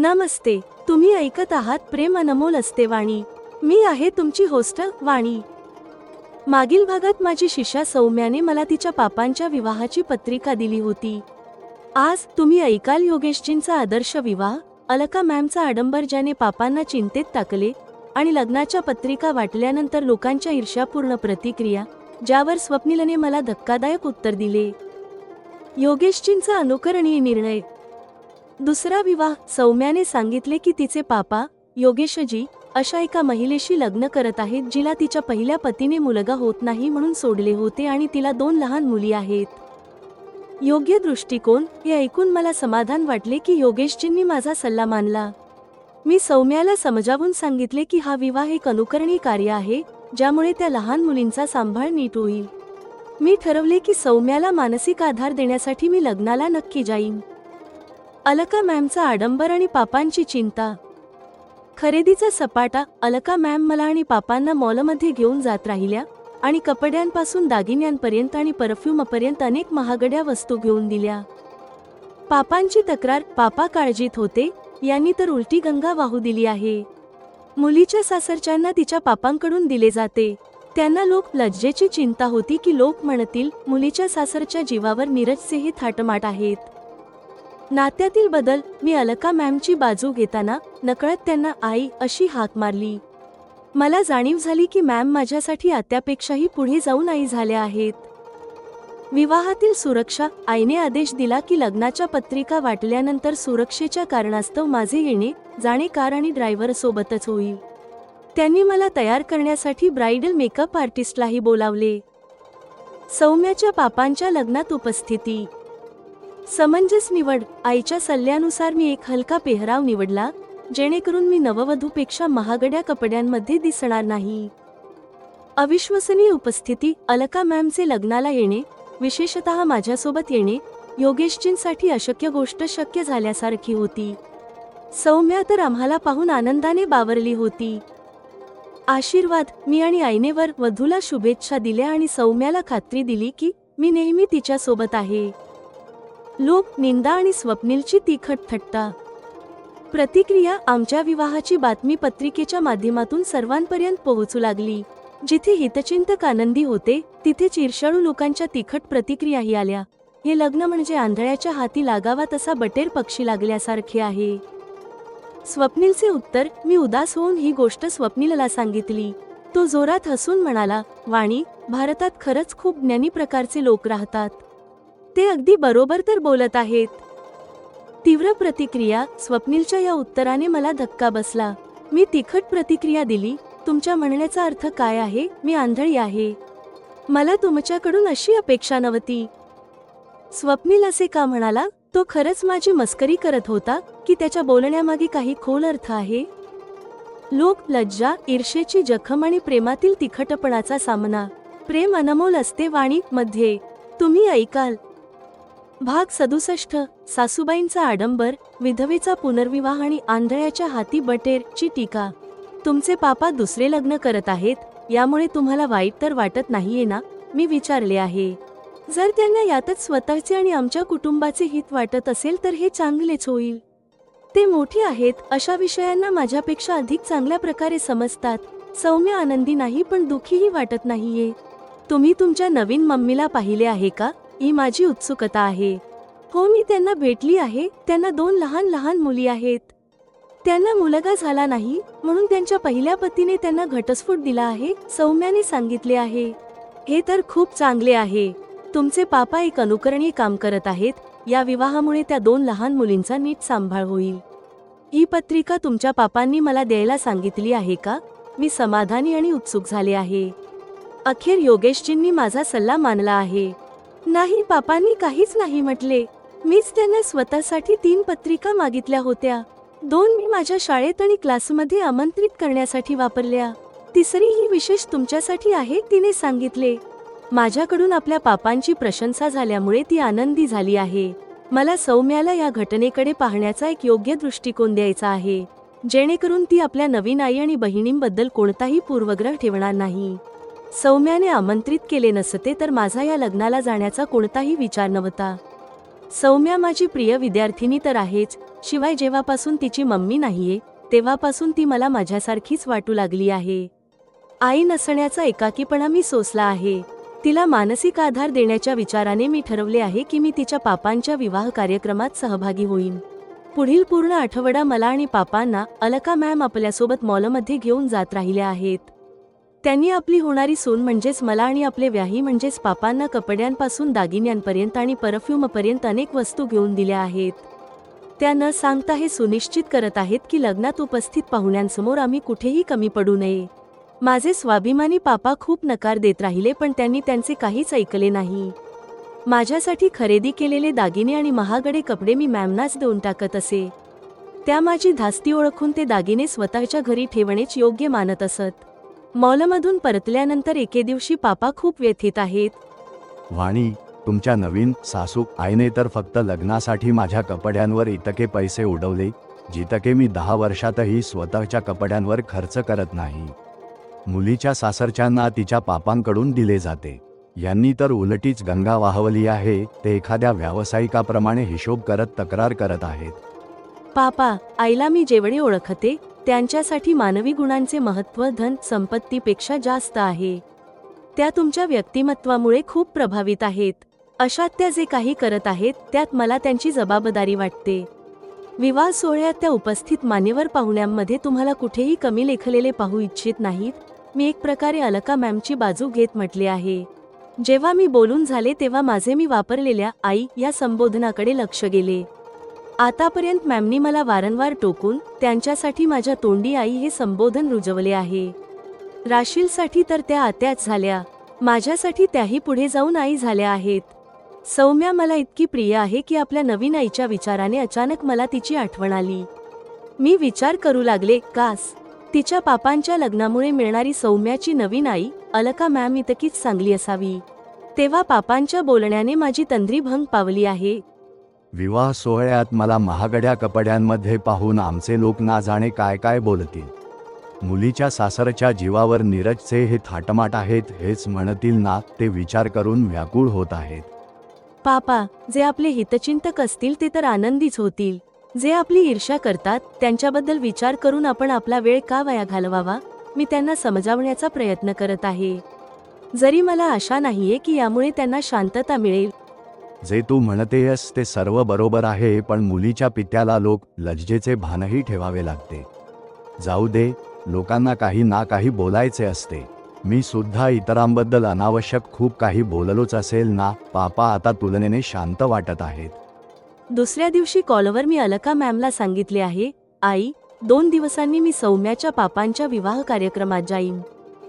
नमस्ते. तुम्ही ऐकत आहात प्रेम अनमोल असते वाणी. मी आहे तुमची होस्ट वाणी. मागील भागात माझी शिष्या सौम्याने मला तिच्या पापांच्या विवाहाची पत्रिका दिली होती. आज तुम्ही ऐकाल योगेशजींचा आदर्श विवाह, अलका मॅमचा आडंबर ज्याने पापांना चिंतेत टाकले, आणि लग्नाच्या पत्रिका वाटल्यानंतर लोकांच्या ईर्ष्यापूर्ण प्रतिक्रिया, ज्यावर स्वप्नीलने मला धक्कादायक उत्तर दिले. योगेशजींचा अनुकरणीय निर्णय. दुसरा विवाह. सौम्याने सांगितले की तिचे पापा योगेशजी अशा एका महिलेशी लग्न करत आहेत जिला तिच्या पहिल्या पतीने मुलगा होत नाही म्हणून सोडले होते आणि तिला 2 लहान मुली आहेत. योग्य दृष्टिकोन. हे ऐकून मला समाधान वाटले की योगेशजींनी माझा सल्ला मानला. मी सौम्याला समजावून सांगितले की हा विवाह एक अनुकरणीय कार्य आहे, ज्यामुळे त्या लहान मुलींचा सांभाळ नीट होईल. मी ठरवले की सौम्याला मानसिक आधार देण्यासाठी मी लग्नाला नक्की जाईन. अलका मॅमचा आडंबर आणि पापांची चिंता. खरेदीचा सपाटा. अलका मॅम मला आणि पापांना मॉलमध्ये घेऊन जात राहिल्या आणि कपड्यांपासून दागिन्यांपर्यंत आणि परफ्यूमपर्यंत अनेक महागड्या वस्तू घेऊन दिल्या. पापांची तक्रार. पापा काळजीत होते, यांनी तर उलटी गंगा वाहू दिली आहे. मुलीच्या सासरच्यांना तिच्या पापांकडून दिले जाते. त्यांना लज्जेची चिंता होती की लोक म्हणतील मुलीच्या सासरच्या जीवावर नीरजचे हे थाटमाट आहेत. नात्यातील बदल. मी अलका मॅमची बाजू घेताना नकळत त्यांना आई अशी हाक मारली. मला जाणीव झाली की मॅम माझ्यासाठी आत्यापेक्षाही पुढे जाऊन आई झाल्या आहेत. विवाहातील सुरक्षा. आईने आदेश दिला की लग्नाच्या पत्रिका वाटल्यानंतर सुरक्षेच्या कारणास्तव माझे येणे जाणे कार आणि ड्रायव्हर सोबतच होईल. त्यांनी मला तयार करण्यासाठी ब्राइडल मेकअप आर्टिस्टलाही बोलावले. सौम्याच्या पापांच्या लग्नात उपस्थिती. समंजस निवड. आईच्या सल्ल्यानुसार मी एक हलका पेहराव निवडला, जेणेकरून मी नववधूपेक्षा महागड्या कपड्यांमध्ये दिसणार नाही. अविश्वसनीय उपस्थिती. अलका मॅमचे लग्नाला येणे, विशेषतः माझ्यासोबत येणे, योगेशजींसाठी अशक्य गोष्ट शक्य झाल्यासारखी होती. सौम्या तर आम्हाला पाहून आनंदाने बावरली होती. आशीर्वाद. मी आणि आईने वर वधूला शुभेच्छा दिल्या आणि सौम्याला खात्री दिली की मी नेहमी तिच्यासोबत आहे. लोक निंदा आणि स्वप्नीलची तिखट थट्टा. प्रतिक्रिया. आमच्या विवाहाची बातमी पत्रिकेच्या माध्यमातून सर्वांपर्यंत पोहोचू लागली. जिथे हितचिंतक आनंदी होते, तिथे ईर्ष्याळू लोकांच्या तिखट प्रतिक्रियाही आल्या. हे लग्न म्हणजे आंधळ्याच्या हाती लागावा तसा बटेर पक्षी लागल्यासारखे आहे. स्वप्नीलचे उत्तर. मी उदास होऊन ही गोष्ट स्वप्नीलला सांगितली. तो जोरात हसून म्हणाला, वाणी, भारतात खरंच खूप ज्ञानी प्रकारचे लोक राहतात. ते अगदी बरोबर तर बोलत आहेत. तीव्र प्रतिक्रिया. स्वप्नीलच्या या उत्तराने मला धक्का बसला. मी तिखट प्रतिक्रिया दिली. तुमच्या म्हणण्याचा अर्थ काय आहे? मी आंधळी आहे. मला तुमच्याकडून अशी अपेक्षा नव्हती. स्वप्नील असे का म्हणाला? तो खरंच माझी मस्करी करत होता की त्याच्या बोलण्यामागे काही खोल अर्थ आहे? लोक. लज्जा, ईर्षेची जखम आणि प्रेमातील तिखटपणाचा सामना. प्रेम अनमोल असते वाणी मध्ये तुम्ही ऐकाल. भाग 67. सासूबाईंचा आडंबर, विधवेचा पुनर्विवाह आणि आंधळ्याच्या हाती बटेर ची टीका. तुमचे पापा दुसरे लग्न करत आहेत, यामुळे तुम्हाला वाईट तर वाटत नाहीये ना? मी विचारले आहे. जर त्यांना यातच स्वतःचे आणि आमच्या कुटुंबाचे हित वाटत असेल तर हे चांगलेच होईल. ते मोठे आहेत, अशा विषयांना माझ्यापेक्षा अधिक चांगल्या प्रकारे समजतात. सौम्य आनंदी नाही पण दुःखीही वाटत नाहीये. तुम्ही तुमच्या नवीन मम्मीला पाहिले आहे का? ही माझी उत्सुकता आहे. हो, मी त्यांना भेटली आहे. त्यांना 2 लहान लहान मुली आहेत. त्यांना मुलगा झाला नाही म्हणून त्यांच्या पहिल्या पतीने त्यांना घटस्फोट दिला आहे, सौम्याने सांगितले आहे. हे तर खूप चांगले आहे. तुमचे पापा एक अनुकरणीय काम करत आहेत. या विवाहामुळे त्या 2 लहान मुलींचा नीट सांभाळ होईल. ही पत्रिका तुमच्या पापांनी मला द्यायला सांगितली आहे का? मी समाधानी आणि उत्सुक झाले आहे. अखेर योगेशजींनी माझा सल्ला मानला आहे. नाही, पापांनी काहीच नाही म्हटले. मीच त्यांना स्वतःसाठी 3 पत्रिका मागितल्या होत्या. 2 मी माझ्या शाळेत आणि क्लासमध्ये आमंत्रित करण्यासाठी वापरल्या. तिसरी ही विशेष तुमच्यासाठी आहे, तिने सांगितले. माझ्याकडून आपल्या पापांची प्रशंसा झाल्यामुळे ती आनंदी झाली आहे. मला सौम्याला या घटनेकडे पाहण्याचा एक योग्य दृष्टिकोन द्यायचा आहे, जेणेकरून ती आपल्या नवीन आई आणि बहिणींबद्दल कोणताही पूर्वग्रह ठेवणार नाही. सौम्याने आमंत्रित केले नसते तर माझा या लग्नाला जाण्याचा कोणताही विचार नव्हता. सौम्या माझी प्रिय विद्यार्थिनी तर आहेच, शिवाय जेव्हापासून तिची मम्मी नाहीये तेव्हापासून ती मला माझ्यासारखीच वाटू लागली आहे. आई नसण्याचा एकाकीपणा मी सोसला आहे. तिला मानसिक आधार देण्याच्या विचाराने मी ठरवले आहे की मी तिच्या पापांच्या विवाह कार्यक्रमात सहभागी होईन. पुढील पूर्ण आठवडा मला आणि पापांना अलका मॅम आपल्यासोबत मॉलमध्ये घेऊन जात राहिल्या आहेत. त्यांनी आपली होणारी सून म्हणजेच मला आणि आपले व्याही म्हणजेच पापांना कपड्यांपासून दागिन्यांपर्यंत आणि परफ्यूमपर्यंत अनेक वस्तू घेऊन दिल्या आहेत. त्या न सांगता हे सुनिश्चित करत आहेत की लग्नात उपस्थित पाहुण्यांसमोर आम्ही कुठेही कमी पडू नये. माझे स्वाभिमानी पापा खूप नकार देत राहिले पण त्यांनी त्यांचे काहीच ऐकले नाही. माझ्यासाठी खरेदी केलेले दागिने आणि महागडे कपडे मी मॅमनाच देऊन टाकत असे. त्या माझी धास्ती ओळखून ते दागिने स्वतःच्या घरी ठेवणेच योग्य मानत असत. मॉलमधून परतल्यानंतर एके दिवशी पापा खूप व्यथित आहेत. वाणी, तुमच्या नवीन सासू आईने तर फक्त लग्नासाठी माझ्या कपड्यांवर इतके पैसे उडवले जितके मी 10 वर्षातही स्वतःच्या कपड्यांवर खर्च करत नाही. मुलीच्या सासरच्यांना तिच्या पापांकडून दिले जाते. यांनी तर उलटीच गंगा वाहवली आहे. ते एखाद्या व्यावसायिकाप्रमाणे हिशोब करत तक्रार करत आहेत. पापा, आईला मी जेवढे ओळखते त्यांच्यासाठी मानवी गुणांचे महत्त्व धन संपत्तीपेक्षा जास्त आहे. त्या तुमच्या व्यक्तिमत्वामुळे खूप प्रभावित आहेत. अशात त्या जे काही करत आहेत त्यात मला त्यांची जबाबदारी वाटते. विवाह सोहळ्यात त्या उपस्थित मान्यवर पाहुण्यांमध्ये तुम्हाला कुठेही कमी लेखलेले पाहू इच्छित नाहीत. मी एक प्रकारे अलका मॅमची बाजू घेत म्हटले आहे. जेव्हा मी बोलून झाले तेव्हा माझे मी वापरलेल्या आई या संबोधनाकडे लक्ष गेले. आतापर्यंत मॅमनी मला वारंवार टोकून त्यांच्यासाठी माझ्या तोंडी आई हे संबोधन रुजवले आहे. राशीलसाठी तर त्या आत्याच झाल्या, माझ्यासाठी त्याही पुढे जाऊन आई झाल्या आहेत. सौम्या मला इतकी प्रिय आहे की आपल्या नवीन आईच्या विचाराने अचानक मला तिची आठवण आली. मी विचार करू लागले, कास तिच्या पापांच्या लग्नामुळे मिळणारी सौम्याची नवीन आई अलका मॅम इतकीच चांगली असावी. तेव्हा पापांच्या बोलण्याने माझी तंद्री भंग पावली आहे. विवाह सोहळ्यात मला महागड्या कपड्यांमध्ये पाहून आमचे लोक ना जाणे काय काय बोलतील. मुलीच्या सासरच्या जीवावर नीरजचे हे थाटमाट आहेत हेच म्हणतील ना, ते विचार करून व्याकुळ होत आहेत. पापा, जे आपले हितचिंतक असतील ते तर आनंदीच होतील. जे आपली ईर्ष्या करतात त्यांच्याबद्दल विचार करून आपण आपला वेळ का वाया घालवावा. मी त्यांना समजावण्याचा प्रयत्न करत आहे. जरी मला आशा नाहीये की यामुळे त्यांना शांतता मिळेल. जे तू म्हणतेयस ते सर्व बरोबर आहे, पण मुलीच्या पित्याला लोक लज्जेचे भानही ठेवावे लागते. जाऊ दे, लोकांना काही ना काही बोलायचे असते. मी सुद्धा इतरांबद्दल अनावश्यक खूप काही बोललोच असेल ना. पापा आता तुलनेने शांत वाटत आहेत. दुसऱ्या दिवशी कॉलवर मी अलका मॅमला सांगितले आहे, आई, 2 दिवसांनी मी सौम्याच्या पापांच्या विवाह कार्यक्रमात जाईन.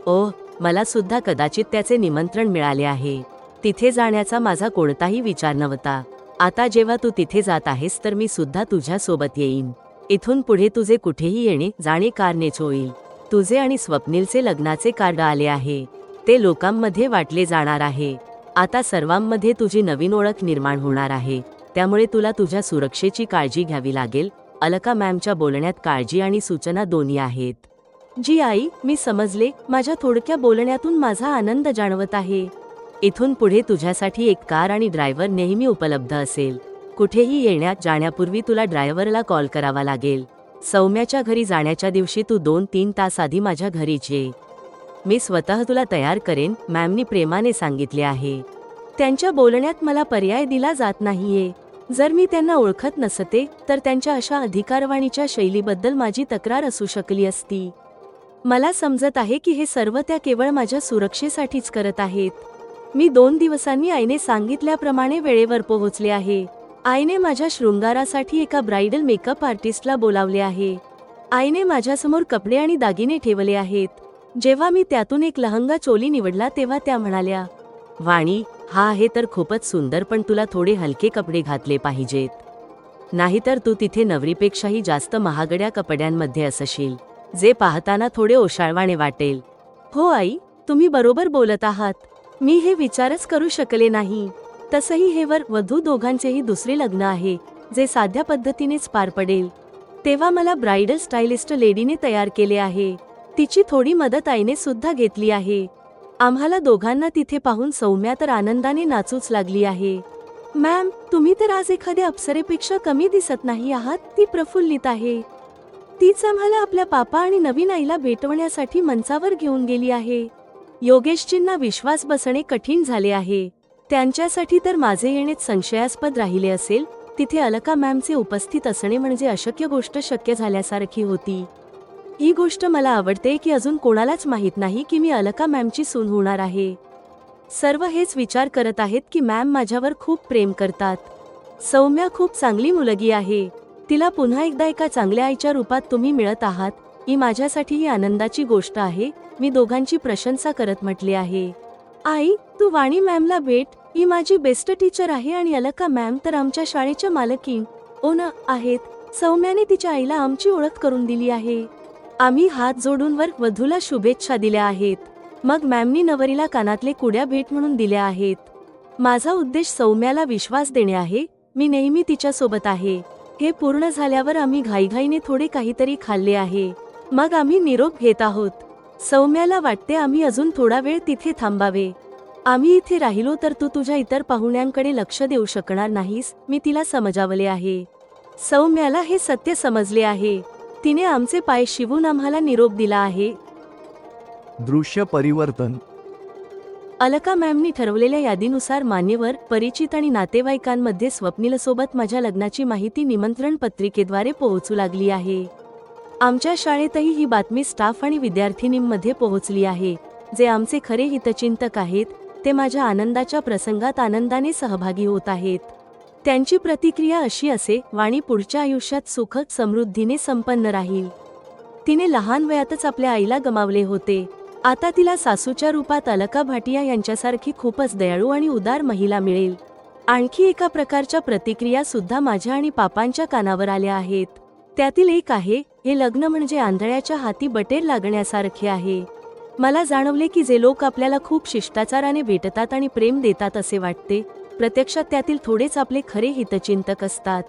ओह, मला सुद्धा कदाचित त्याचे निमंत्रण मिळाले आहे. तिथे जाण्याचा माझा कोणताही विचार नव्हता. आता जेव्हा तू तिथे जात आहेस तर मी सुद्धा तुझ्या सोबत येईन. इथून पुढे तुझे कुठेही येणे जाणे कारनेच होईल. तुझे आणि स्वप्नीलचे लग्नाचे कार्ड आले आहे. ते लोकांमध्ये वाटले जाणार आहे. आता सर्वांमध्ये तुझी नवीन ओळख निर्माण होणार आहे. त्यामुळे तुला तुझ्या सुरक्षेची काळजी घ्यावी लागेल. अलका मॅमच्या बोलण्यात काळजी आणि सूचना दोन्ही आहेत. जी आई, मी समजले. माझ्या थोडक्या बोलण्यातून माझा आनंद जाणवत आहे. इथून पुढे तुझ्यासाठी एक कार आणि ड्रायव्हर नेहमी उपलब्ध असेल. कुठेही येण्यात जाण्यापूर्वी तुला ड्रायव्हरला कॉल करावा लागेल. सौम्याच्या घरी जाण्याच्या दिवशी तू 2-3 तास आधी माझ्या घरीच ये. मी स्वतः तुला तयार करेन, मॅमनी प्रेमाने सांगितले आहे. त्यांच्या बोलण्यात मला पर्याय दिला जात नाहीये. जर मी त्यांना ओळखत नसते तर त्यांच्या अशा अधिकारवाणीच्या शैलीबद्दल माझी तक्रार असू शकली असती. मला समजत आहे की हे सर्व त्या केवळ माझ्या सुरक्षेसाठीच करत आहेत. मी 2 दिवसांनी आईने सांगितल्याप्रमाणे वेळेवर पोहोचले आहे. आईने माझ्या शृंगारासाठी एका ब्राइडल मेकअप आर्टिस्टला बोलावले आहे. आईने माझ्यासमोर कपडे आणि दागिने ठेवले आहेत. जेव्हा मी त्यातून एक लहंगा चोली निवडला तेव्हा त्या म्हणाल्या, वाणी, हा आहे तर खूपच सुंदर, पण तुला थोडे हलके कपडे घातले पाहिजेत. नाहीतर तू तिथे नवरीपेक्षाही जास्त महागड्या कपड्यांमध्ये असशील, जे पाहताना थोडे ओशाळवाणे वाटेल. हो आई, तुम्ही बरोबर बोलत आहात. मी हे विचारच करू शकले नाही. तसंही हे वर वधू दोघांचेही दुसरे लग्न आहे, जे साध्या पद्धतीनेच पार पडेल. तेव्हा मला ब्राइडल स्टायलिस्ट लेडीने तयार केले आहे. तिची थोडी मदत आईने सुद्धा घेतली आहे. आम्हाला दोघांना तिथे पाहून सौम्या तर आनंदाने नाचूच लागली आहे. मॅम, तुम्ही तर आज एखाद्या अप्सरेपेक्षा कमी दिसत नाही आहात. ती प्रफुल्लित आहे. तीच आम्हाला आपल्या पापा आणि नवीन आईला भेटवण्यासाठी मंचावर घेऊन गेली आहे. योगेशजींना विश्वास बसणे कठीण झाले आहे. त्यांच्यासाठी तर माझे येणेच संशयास्पद राहिले असेल. तिथे अलका मॅमचे उपस्थित असणे म्हणजे अशक्य गोष्ट शक्य झाल्यासारखी होती. ही गोष्ट मला आवडते की अजून कोणालाच माहीत नाही की मी अलका मॅमची सून होणार आहे. सर्व हेच विचार करत आहेत की मॅम माझ्यावर खूप प्रेम करतात. सौम्या खूप चांगली मुलगी आहे. तिला पुन्हा एकदा एका चांगल्या आईच्या रूपात तुम्ही मिळत आहात, ही माझ्यासाठी ही आनंदाची गोष्ट आहे. मी दोघांची प्रशंसा करत म्हटले आहे. आई, तू वाणी मॅमला भेट. ही माझी बेस्ट टीचर आहे आणि अलका मॅम तर आमच्या शाळेच्या मालकीण आहेत. सौम्याने तिच्या आईला आमची ओळख करून दिली आहे. आम्ही हात जोडून वर वधूला शुभेच्छा दिल्या आहेत. मग मॅमनी नवरीला कानातले कुड्या भेट म्हणून दिल्या आहेत. माझा उद्देश सौम्याला विश्वास देणे आहे. मी नेहमी तिच्यासोबत आहे. हे पूर्ण झाल्यावर आम्ही घाईघाईने थोडे काहीतरी खाल्ले आहे. मग आम्ही निरोप घेत आहोत. सौम्याला वाटते आम्ही अजून थोडा वेळ तिथे थांबावे. आम्ही इथे राहिलो तर तू तुझ्या इतर पाहुण्यांकडे लक्ष देऊ शकणार नाहीस. मी तिला समजावले आहे. सौम्याला हे सत्य समजले आहे. तिने आमचे पाय शिवून आम्हाला निरोप दिला आहे. दृश्य परिवर्तन. अलका मॅमनी ठरवलेल्या यादीनुसार मान्यवर, परिचित आणि नातेवाईकांमध्ये स्वप्नीलसोबत माझ्या लग्नाची माहिती निमंत्रण पत्रिकेद्वारे पोहोचू लागली आहे. आमच्या शाळेतही ही बातमी स्टाफ आणि विद्यार्थिनींमध्ये पोहोचली आहे. जे आमचे खरे हितचिंतक आहेत ते माझ्या आनंदाच्या प्रसंगात आनंदाने सहभागी होत आहेत. त्यांची प्रतिक्रिया अशी असे: वाणी पुढच्या आयुष्यात सुखद समृद्धीने संपन्न राहील. तिने लहान वयातच आपल्या आईला गमावले होते. आता तिला सासूच्या रूपात अलका भाटिया यांच्यासारखी खूपच दयाळू आणि उदार महिला मिळेल. आणखी एका प्रकारच्या प्रतिक्रिया सुद्धा माझ्या आणि पापांच्या कानावर आल्या आहेत. त्यातील एक आहे: हे लग्न म्हणजे आंधळ्याच्या हाती बटेर लागण्यासारखे आहे. मला जाणवले की जे लोक आपल्याला खूप शिष्टाचाराने भेटतात आणि प्रेम देतात असे वाटते, प्रत्यक्षात त्यातील थोडेच आपले खरे हितचिंतक असतात.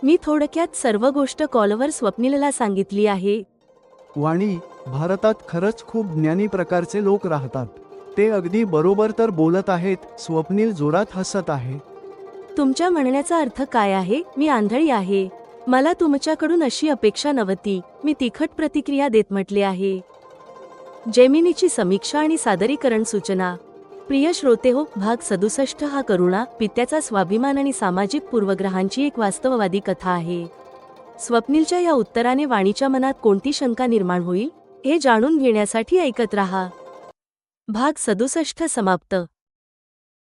मी थोडक्यात सर्व गोष्ट कॉलवर स्वप्नीलला सांगितली आहे. वाणी, भारतात खरंच खूप ज्ञानी प्रकारचे लोक राहतात. ते अगदी बरोबर तर बोलत आहेत. स्वप्नील जोरात हसत आहे. तुमच्या म्हणण्याचा अर्थ काय आहे? मी आंधळी आहे. मला तुमच्याकडून अशी अपेक्षा नव्हती. मी तिखट प्रतिक्रिया देत म्हटले आहे. जेमिनीची समीक्षा आणि सादरीकरण सूचना. प्रिय श्रोतेहो, भाग 67 हा करुणा, पित्याचा स्वाभिमान आणि सामाजिक पूर्वग्रहांची एक वास्तववादी कथा आहे. स्वप्नीलच्या या उत्तराने वाणीच्या मनात कोणती शंका निर्माण होईल हे जाणून घेण्यासाठी ऐकत रहा. भाग 67 समाप्त.